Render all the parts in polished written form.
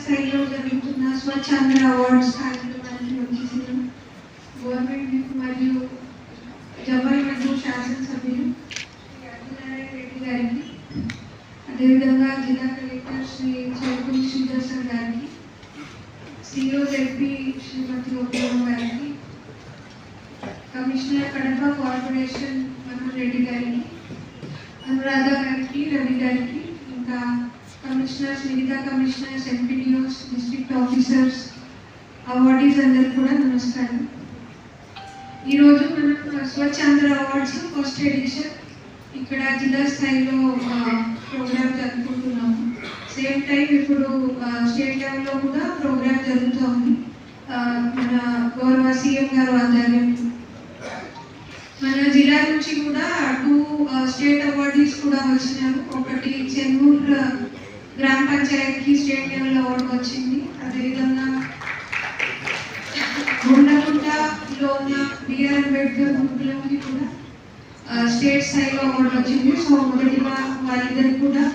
స్థాయిలో జరుగుతున్న స్వచ్ఛాంధ్ర అవార్డ్స్ కార్యక్రమానికి వచ్చేసిన గవర్నమెంట్ మరియు జమ్మలమడుగు శాసనసభ్యులు అర్జునారాయణ రెడ్డి గారికి, అదేవిధంగా జిల్లా కలెక్టర్ శ్రీ చైతన్య శ్రీధర్ గారికి, సిఓజెడ్పీ శ్రీమతి ఓపీఎం గారికి, కమిషనర్ కడప కార్పొరేషన్ మనోహర్ రెడ్డి గారికి, అనురాధ గారికి, రవి గారికి, ఇంకా కమిషనర్స్, మిగతా commissioners, MPDOs, district officers, awardees అందరికి కూడా నమస్కారం. ఈరోజు మనం స్వచ్ఛాంధ్ర అవార్డ్స్ ఫస్ట్ ఎడిషన్ ఇక్కడ జిల్లా స్థాయిలో ప్రోగ్రామ్ జరుపుకుంటున్నాము. సేమ్ టైం ఇప్పుడు స్టేట్ లెవెల్లో కూడా ప్రోగ్రామ్ జరుగుతుంది. మన గౌరవ సీఎం గారు ఆధ్వర్యంలో మన జిల్లా నుంచి కూడా 2 స్టేట్ అవార్డీస్ కూడా వచ్చినారు. ఒకటి చెన్నూరు గ్రామ పంచాయతీకి స్టేట్ లెవెల్ అవార్డు వచ్చింది. అదేవిధంగా గుండగుంటలో ఉన్న బిఆర్ అంబేద్కర్ గురుకులంకి కూడా స్టేట్ స్థాయిలో అవార్డు వచ్చింది. సో మొదటిగా వాళ్ళిద్దరికి కూడా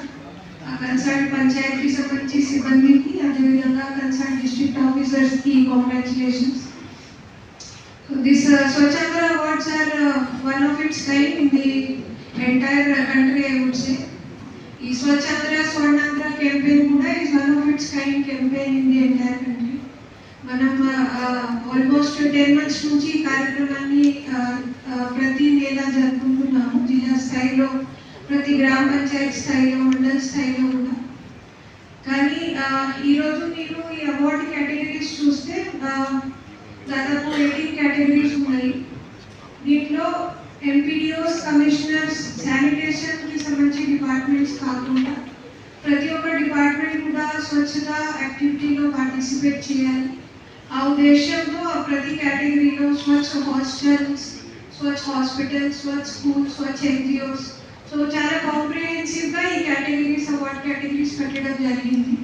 కన్సర్న్ పంచాయతీకి సంబంధించి సిబ్బందికి, అదేవిధంగా కన్సర్న్ డిస్ట్రిక్ట్ ఆఫీసర్స్కి congratulations. This Swachandra Awards are one of its kind in the entire country, I would say. This Swachandra Swarnandra campaign kuda is one of its kind campaign in the entire country. Manam almost 10 months nunchi కార్యక్రమాన్ని ప్రతి నెల జరుపుకుంటున్నాము. జిల్లా స్థాయిలో, ప్రతి గ్రామ పంచాయతీ స్థాయిలో, మండల స్థాయిలో కూడా. కానీ ఈరోజు మీరు ఈ అవార్డు కేటగిరీస్ చూస్తే దాదాపు 18 కేటగిరీస్ ఉన్నాయి. దీంట్లో ఎంపీడీఓస్, కమిషనర్స్, శానిటేషన్కి సంబంధించి డిపార్ట్మెంట్స్ కాకుండా ప్రతి ఒక్క డిపార్ట్మెంట్ కూడా స్వచ్ఛత యాక్టివిటీలో పార్టిసిపేట్ చేయాలి. ఆ ఉద్దేశంతో ప్రతి కేటగిరీలో స్వచ్ఛ హాస్టల్స్, స్వచ్ఛ హాస్పిటల్స్, స్వచ్ఛ స్కూల్స్, స్వచ్ఛ ఎన్జిఓస్, సో చాలా కాంప్రిహెన్సివ్గా ఈ కేటగిరీస్, అవార్డ్ కేటగిరీస్ పెట్టడం జరిగింది.